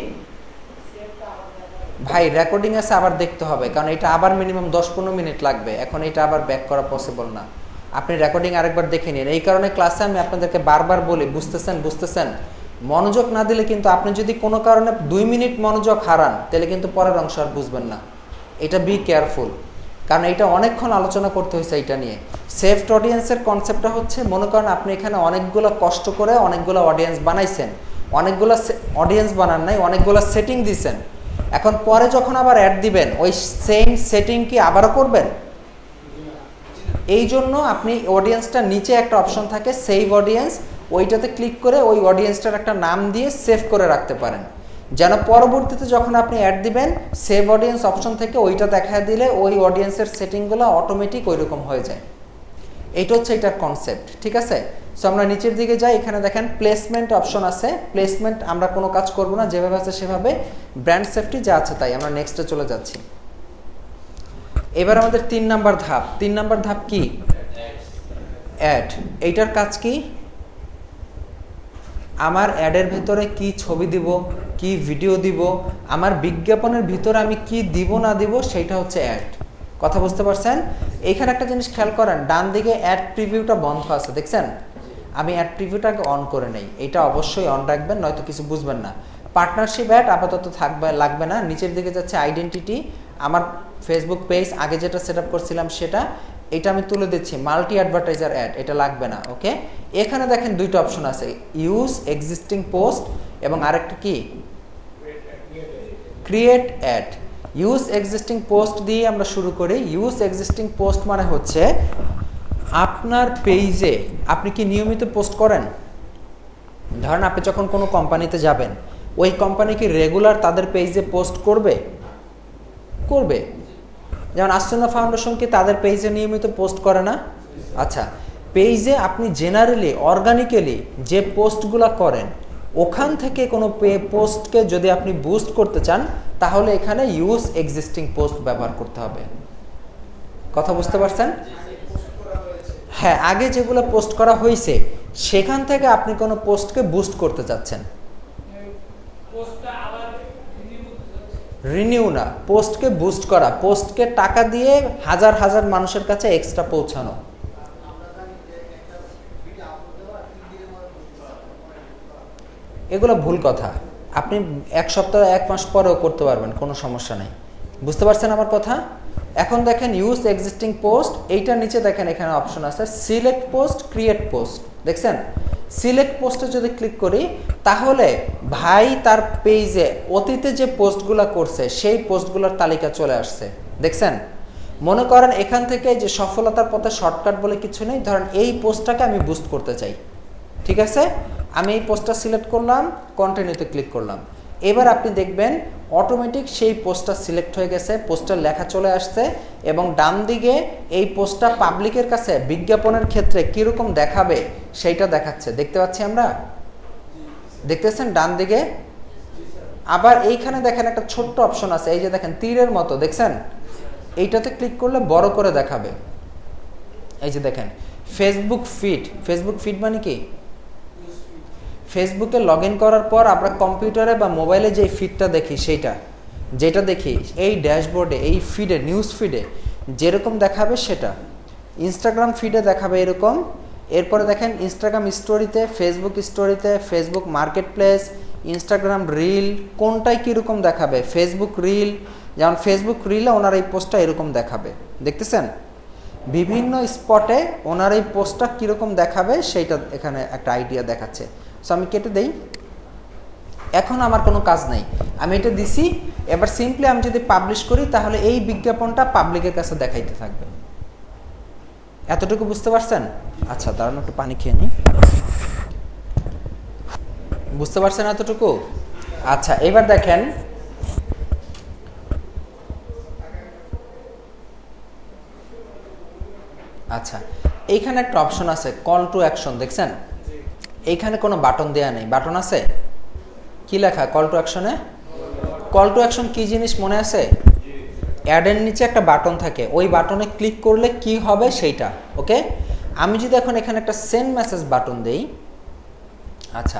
ভাই, রেকর্ডিং আছে, আবার দেখতে হবে, কারণ এটা আবার মিনিমাম 10-15 মিনিট লাগবে। এখন এটা আবার ব্যাক করা পসিবল না। আপনি রেকর্ডিং আরেকবার দেখে নিন। এই কারণে ক্লাসে আমি আপনাদেরকে বারবার বলি, বুঝতেছেন? মনোযোগ না দিলে কিন্তু, আপনি যদি কোনো কারণে 2 মিনিট মনোযোগ হারান, তাহলে কিন্তু পরের অংশ আর বুঝবেন না। এটা বি কেয়ারফুল, কারণ এটা অনেকক্ষণ আলোচনা করতে হয়েছে এটা নিয়ে। সেভড অডিয়েন্সের কনসেপ্টটা হচ্ছে, মনে করেন আপনি এখানে অনেকগুলো কষ্ট করে অনেকগুলো অডিয়েন্স বানাইছেন, অনেকগুলো অডিয়েন্স বানান নাই, অনেকগুলো সেটিং দিয়েছেন। এখন পরে যখন আবার অ্যাড দিবেন, ওই সেম সেটিং কি আবারও করবেন? এই জন্য আপনি অডিয়েন্সটা নিচে একটা অপশন থাকে সেভ অডিয়েন্স, ওইটাতে ক্লিক করে ওই অডিয়েন্সটার একটা নাম দিয়ে সেভ করে রাখতে পারেন, যেন পরবর্তীতে যখন আপনি অ্যাড দিবেন, সেভ অডিয়েন্স অপশন থেকে ওইটা দেখা দিলে ওই অডিয়েন্সের সেটিংগুলো অটোমেটিক ওই রকম হয়ে যায়। এইটা হচ্ছে এটার কনসেপ্ট, ঠিক আছে? সো আমরা নিচের দিকে যাই, এখানে দেখেন প্লেসমেন্ট অপশন আছে। প্লেসমেন্ট আমরা কোনো কাজ করব না, যেভাবে আছে সেভাবে। ব্র্যান্ড সেফটি যা আছে তাই। আমরা নেক্সটে চলে যাচ্ছি। এবার আমাদের 3 নাম্বার ধাপ। 3 নাম্বার ধাপ কি? অ্যাড। এইটার কাজ কি? আমার অ্যাডের ভেতরে কি ছবি দিব, কি ভিডিও দিব, আমার বিজ্ঞাপনের ভিতরে আমি কি দিব না দিব, সেইটা হচ্ছে অ্যাড। কথা বুঝতে পারছেন? এইখানে একটা জিনিস খেয়াল করেন, ডান দিকে অ্যাড প্রিভিউটা বন্ধ আছে, দেখছেন? আমি অ্যাড প্রিভিউটাকে অন করে নেই, এটা অবশ্যই অন রাখবেন, নয়তো কিছু বুঝবেন না। পার্টনারশিপ অ্যাড আপাতত লাগবে না। নিচের দিকে যাচ্ছে আইডেন্টিটি, আমার ফেসবুক পেজ আগে যেটা সেট আপ করছিলাম সেটা, এটা আমি তুলে দিচ্ছি। মাল্টি অ্যাডভার্টাইজার অ্যাড, এটা লাগবে না। ওকে, এখানে দেখেন দুইটা অপশন আছে, ইউজ এক্সিস্টিং পোস্ট এবং আরেকটা কি, create add. Use existing post দিয়ে আমরা শুরু করি। ইউজ এক্সিস্টিং পোস্ট মানে হচ্ছে, আপনার পেজে আপনি কি নিয়মিত পোস্ট করেন? ধরেন আপনি যখন কোনো কোম্পানিতে যাবেন, ওই কোম্পানি কি রেগুলার তাদের পেজে পোস্ট করবে? যেমন আসুন্না ফাউন্ডেশন কি তাদের পেজে নিয়মিত পোস্ট করে না? আচ্ছা, পেজে আপনি জেনারেলি অর্গানিক্যালি যে পোস্টগুলো করেন, ওখান থেকে কোনো পোস্টকে যদি আপনি বুস্ট করতে চান, তাহলে এখানে ইউজ এক্সিস্টিং পোস্ট ব্যবহার করতে হবে। কথা বুঝতে পারছেন? হ্যাঁ, আগে যেগুলো পোস্ট করা হয়েছে সেখান থেকে আপনি কোনো পোস্টকে বুস্ট করতে চাচ্ছেন, রিনিউ না, পোস্টকে বুস্ট করা, পোস্টকে টাকা দিয়ে হাজার হাজার মানুষের কাছে এক্সট্রা পৌঁছানো। এগুলো ভুল কথা। আপনি এক সপ্তাহ 1 মাস পরেও করতে পারবেন, কোনো সমস্যা নেই। বুঝতে পারছেন আমার কথা? এখন দেখেন ইউজ এক্সিস্টিং পোস্ট, এইটার নিচে দেখেন এখানে অপশন আছে সিলেক্ট পোস্ট, ক্রিয়েট পোস্ট। দেখছেন সিলেক্ট পোস্টে যদি ক্লিক করি তাহলে ভাই তার পেজে অতীতে যে পোস্টগুলো করছে সেই পোস্টগুলোর তালিকা চলে আসছে। দেখছেন, মনে করেন এখান থেকে যে সফলতার পথে শর্টকাট বলে কিছু নেই, ধরেন এই পোস্টটাকে আমি বুস্ট করতে চাই, ঠিক আছে, আমি এই পোস্টটা সিলেক্ট করলাম, কন্টিনিউতে ক্লিক করলাম। এবার আপনি দেখবেন অটোমেটিক সেই পোস্টটা সিলেক্ট হয়ে গেছে, পোস্টের লেখা চলে আসছে এবং ডান দিকে এই পোস্টটা পাবলিকের কাছে বিজ্ঞাপনের ক্ষেত্রে কীরকম দেখাবে সেইটা দেখাচ্ছে। দেখতে পাচ্ছি আমরা? দেখতেছেন ডান দিকে? আবার এইখানে দেখেন একটা ছোট্ট অপশন আছে, এই যে দেখেন তীরের মতো, দেখছেন? এইটাতে ক্লিক করলে বড় করে দেখাবে। এই যে দেখেন ফেসবুক ফিড। ফেসবুক ফিড মানে কি? ফেসবুকে লগ ইন করার পর আমরা কম্পিউটারে বা মোবাইলে যে ফিডটা দেখি সেইটা, যেটা দেখি এই ড্যাশবোর্ডে, এই ফিডে, নিউজ ফিডে যেরকম দেখাবে সেটা ইনস্টাগ্রাম ফিডে দেখাবে এরকম। এরপরে দেখেন ইনস্টাগ্রাম স্টোরিতে, ফেসবুক স্টোরিতে, Facebook marketplace, Instagram reel, কোনটায় কীরকম দেখাবে? ফেসবুক রিল, যেমন ফেসবুক রিলে ওনার এই পোস্টটা এরকম দেখাবে। দেখতেছেন বিভিন্ন স্পটে ওনার এই পোস্টটা কীরকম দেখাবে সেইটা এখানে একটা আইডিয়া দেখাচ্ছে। সো আমি কেটে দেই, এখন আমার কোনো কাজ নাই, আমি এটা দিছি। এবার সিম্পলি আমি যদি পাবলিশ করি তাহলে এই বিজ্ঞাপনটা পাবলিকের কাছে দেখাইতে থাকবে। এতটুকু বুঝতে পারছেন? আচ্ছা দাঁড়ান একটু পানি খেয়ে নিই। বুঝতে পারছেন এতটুকু? আচ্ছা এবার দেখেন আচ্ছা এইখানে একটা অপশন আছে কল টু অ্যাকশন। দেখছেন এইখানে কোনো বাটন দেয়া নেই, বাটন আছে? কি লেখা কল টু অ্যাকশনে? কল টু অ্যাকশন কি জিনিস মনে আছে? অ্যাডের নিচে একটা বাটন থাকে, ওই বাটনে ক্লিক করলে কি হবে সেইটা। ওকে, আমি যদি এখন এখানে একটা সেন্ড মেসেজ বাটন দেই, আচ্ছা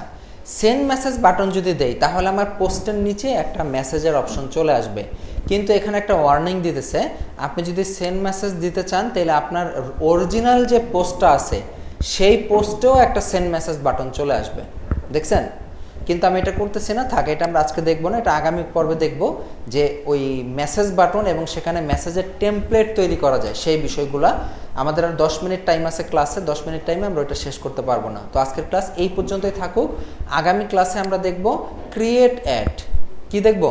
সেন্ড মেসেজ বাটন যদি দেই তাহলে আমার পোস্টের নিচে একটা মেসেজের অপশন চলে আসবে। কিন্তু এখানে একটা ওয়ার্নিং দিতেছে, আপনি যদি সেন্ড মেসেজ দিতে চান তাহলে আপনার অরিজিনাল যে পোস্টটা আছে সেই পোস্টেও একটা সেন্ড মেসেজ বাটন চলে আসবে। দেখছেন? কিন্তু আমি এটা করতেছি না, থাকে এটা আমরা আজকে দেখবো না, এটা আগামী পর্বে দেখব যে ওই মেসেজ বাটন এবং সেখানে মেসেজের টেমপ্লেট তৈরি করা যায় সেই বিষয়গুলা। আমাদের আর 10 মিনিট টাইম আছে ক্লাসে, 10 মিনিট টাইমে আমরা ওইটা শেষ করতে পারবো না। তো আজকের ক্লাস এই পর্যন্তই থাকুক। আগামী ক্লাসে আমরা দেখব ক্রিয়েট অ্যাড। কি দেখব?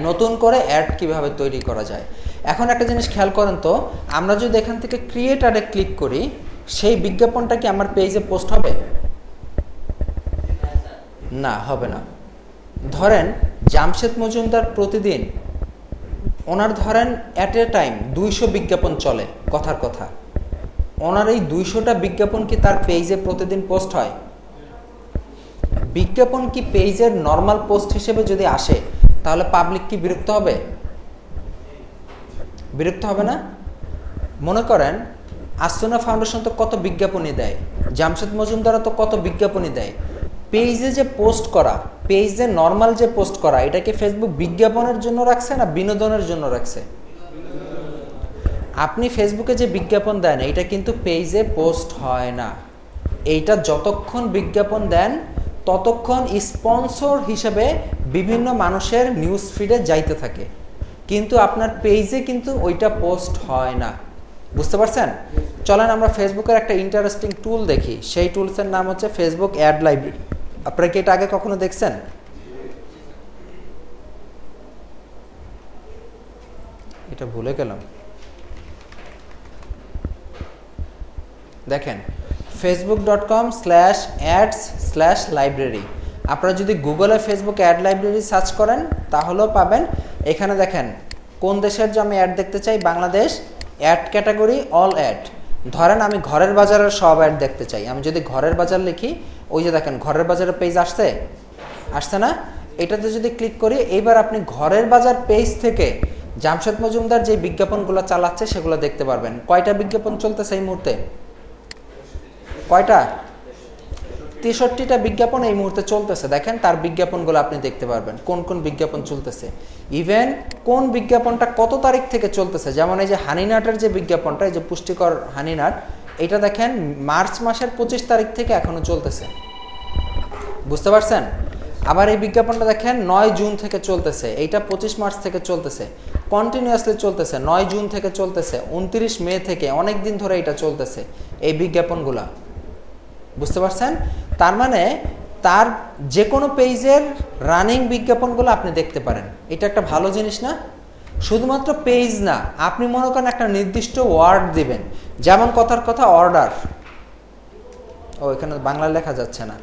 নতুন করে অ্যাড কিভাবে তৈরি করা যায়। এখন একটা জিনিস খেয়াল করেন তো, আমরা যদি এখান থেকে ক্রিয়েট অ্যাডে ক্লিক করি সেই বিজ্ঞাপনটা কি আমার পেজে পোস্ট হবে? না, হবে না। ধরেন জামশেদ মজুমদার প্রতিদিন ওনার ধরেন অ্যাট এ টাইম 200 বিজ্ঞাপন চলে, কথার কথা, ওনার এই 200টা বিজ্ঞাপন কি তার পেজে প্রতিদিন পোস্ট হয়? বিজ্ঞাপন কি পেজের নর্মাল পোস্ট হিসেবে যদি আসে তাহলে পাবলিক কি বিরক্ত হবে? বিরক্ত হবে না? মনে করেন আসুনা ফাউন্ডেশন তো কত বিজ্ঞাপনই দেয়, জামশেদ মজুমদারও তো কত বিজ্ঞাপনই দেয়। পেজে যে পোস্ট করা, পেজে নর্মাল যে পোস্ট করা, এটাকে ফেসবুক বিজ্ঞাপনের জন্য রাখছে না বিনোদনের জন্য রাখছে? আপনি ফেসবুকে যে বিজ্ঞাপন দেন এটা কিন্তু পেজে পোস্ট হয় না। এইটা যতক্ষণ বিজ্ঞাপন দেন ততক্ষণ স্পন্সর হিসেবে বিভিন্ন মানুষের নিউজ ফিডে যাইতে থাকে, কিন্তু আপনার পেজে কিন্তু ওইটা পোস্ট হয় না। বুঝতে পারছেন? চলেন আমরা ফেসবুকের একটা ইন্টারেস্টিং টুল দেখি। সেই টুলসের নাম হচ্ছে ফেসবুক অ্যাড লাইব্রেরি। আপনারা কি এটা আগে কখনো দেখছেন? এটা ভুলে গেলাম। দেখেন facebook.com/ads/library। আপনারা যদি গুগলে ফেসবুক অ্যাড লাইব্রেরি সার্চ করেন তাহলেও পাবেন। এখানে দেখেন কোন দেশের যে আমি অ্যাড দেখতে চাই, Bangladesh, ad category all ad. ধরেন আমি ঘরের বাজারের সব অ্যাড দেখতে চাই, আমি যদি ঘরের বাজার লিখি, ওই যে দেখেন ঘরের বাজারের পেজ আসছে, আসছে না? এটাতে যদি ক্লিক করি, এইবার আপনি ঘরের বাজার পেজ থেকে জামশেদ মজুমদার যে বিজ্ঞাপনগুলো চালাচ্ছে সেগুলো দেখতে পারবেন। কয়টা বিজ্ঞাপন চলতেছে এই মুহূর্তে? কয়টা? 63টা বিজ্ঞাপন এই মুহূর্তে চলতেছে, দেখেন তার বিজ্ঞাপনগুলো আপনি দেখতে পারবেন কোন কোন বিজ্ঞাপন চলতেছে, ইভেন কোন বিজ্ঞাপনটা কত তারিখ থেকে চলতেছে। যেমন এই যে হানিনাটের যে বিজ্ঞাপনটা, এই যে পুষ্টিকর হানিনাট, এটা দেখেন মার্চ মাসের 25 তারিখ থেকে এখনো চলতেছে, বুঝতে পারছেন। আবার এই বিজ্ঞাপনটা দেখেন 9 জুন থেকে চলতেছে, এইটা 25 মার্চ থেকে চলতেছে, কন্টিনিউয়াসলি চলতেছে, 9 জুন থেকে চলতেছে, 29 মে থেকে, অনেক দিন ধরে এটা চলতেছে এই বিজ্ঞাপনগুলা, বুঝতে পারছেন। তার মানে তার যে কোনো পেজের রানিং বিজ্ঞাপনগুলো আপনি দেখতে পারেন, এটা একটা ভালো জিনিস না। শুধুমাত্র পেজ না, আপনি মনে করেন একটা নির্দিষ্ট ওয়ার্ড দিবেন, যেমন কথার কথা অর্ডার, ও এখানে বাংলা লেখা যাচ্ছে না,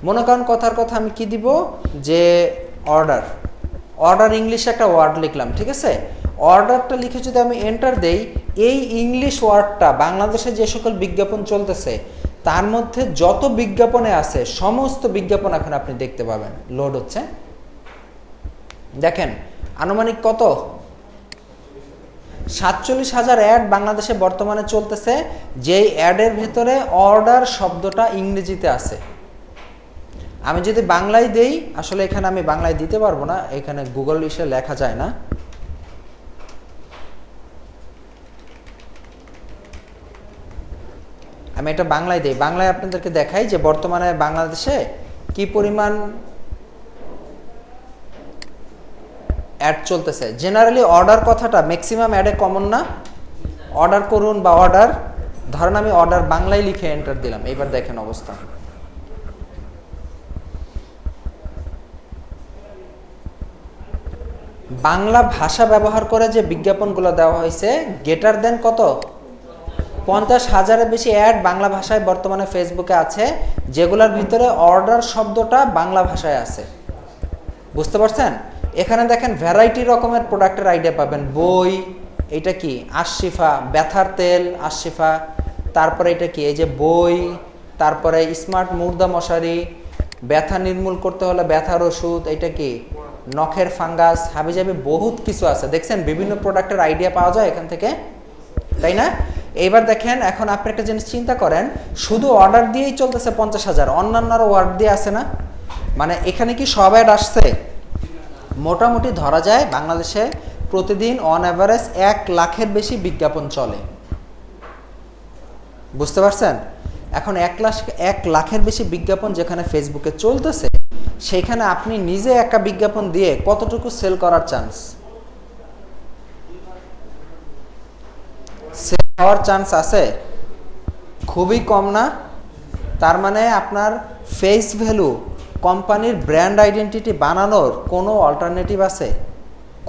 মনে করেন কথার কথা আমি কি দিব, যে অর্ডার, অর্ডার ইংলিশে একটা ওয়ার্ড লিখলাম, ঠিক আছে। অর্ডারটা লিখে যদি আমি এন্টার দেই, এই ইংলিশ ওয়ার্ডটা বাংলাদেশে যে সকল বিজ্ঞাপন চলতেছে তার মধ্যে যত বিজ্ঞাপনে আছে সমস্ত বিজ্ঞাপন এখন আপনি দেখতে পাবেন। লোড হচ্ছে, দেখেন আনুমানিক কত, 47,000 অ্যাড বাংলাদেশে বর্তমানে চলতেছে, যেই অ্যাডের ভেতরে অর্ডার শব্দটা ইংরেজিতে আছে। আমি যদি বাংলায় দেই, আসলে এখানে আমি বাংলায় দিতে পারবো না, এখানে গুগল ইসে লেখা যায় না, আমি এটা বাংলায় দিই, বাংলায় আপনাদেরকে দেখাই যে বর্তমানে বাংলাদেশে কি পরিমাণ অ্যাড চলতেছে। জেনারেলি অর্ডার কথাটা ম্যাক্সিমাম অ্যাডে কমন না, অর্ডার করুন বা অর্ডার, ধরেন আমি অর্ডার বাংলায় লিখে এন্টার দিলাম, এইবার দেখেন অবস্থা। বাংলা ভাষা ব্যবহার করে যে বিজ্ঞাপনগুলো দেওয়া হয়েছে, গ্রেটার দেন কত, 50,000-এর বেশি অ্যাড বাংলা ভাষায় বর্তমানে ফেসবুকে আছে, যেগুলোর ভিতরে অর্ডার শব্দটা বাংলা ভাষায় আছে, বুঝতে পারছেন। এখানে দেখেন ভ্যারাইটি রকমের প্রোডাক্টের আইডিয়া পাবেন, বই, এটা কি আশিফা, ব্যথার তেল আশিফা, তারপরে এটা কি এই যে বই, তারপরে স্মার্ট মুর্দা মশারি, ব্যথা নির্মূল করতে হলে ব্যথার ওষুধ, এটা কি নখের ফাঙ্গাস, হাবিজাবি বহুত কিছু আছে, দেখছেন বিভিন্ন প্রোডাক্টের আইডিয়া পাওয়া যায় এখান থেকে, তাই না। এইবার দেখেন, এখন আপনি একটা জিনিস চিন্তা করেন, শুধু অর্ডার দিয়েই চলতেছে 50,000, অন্যান্য ওয়ার্ড দিয়ে আছে না, মানে এখানে কি সব অ্যাড আসছে। মোটামুটি ধরা যায় বাংলাদেশে প্রতিদিন অন অ্যাভারেজ 1 লাখের বেশি বিজ্ঞাপন চলে, বুঝতে পারছেন। এখন 1 লাখের বেশি বিজ্ঞাপন যেখানে ফেসবুকে চলতেছে, সেখানে আপনি নিজে একটা বিজ্ঞাপন দিয়ে কতটুকু সেল করার চান্স, সেল হওয়ার চান্স আছে, খুবই কম না। তার মানে আপনার ফেস ভ্যালু, কোম্পানির ব্র্যান্ড আইডেন্টিটি বানানোর কোনো অল্টারনেটিভ আছে,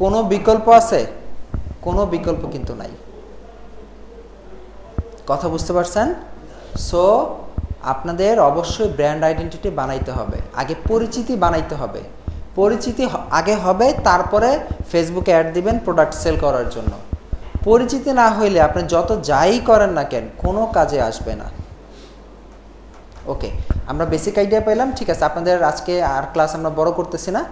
কোনো বিকল্প আছে, কোনো বিকল্প কিন্তু নাই, কথা বুঝতে পারছেন। সো আপনাদের অবশ্যই ব্র্যান্ড আইডেন্টিটি বানাইতে হবে, আগে পরিচিতি বানাইতে হবে, পরিচিতি আগে হবে, তারপরে ফেসবুকে অ্যাড দিবেন প্রোডাক্ট সেল করার জন্য। পরিচিতি না হইলে আপনি যত যাই করেন না কেন কোনো কাজে আসবে না। ওকে, আমরা বেসিক আইডিয়া পেলাম, ঠিক আছে। আপনাদের আজকে আর ক্লাস আমরা বড় করতেছি না।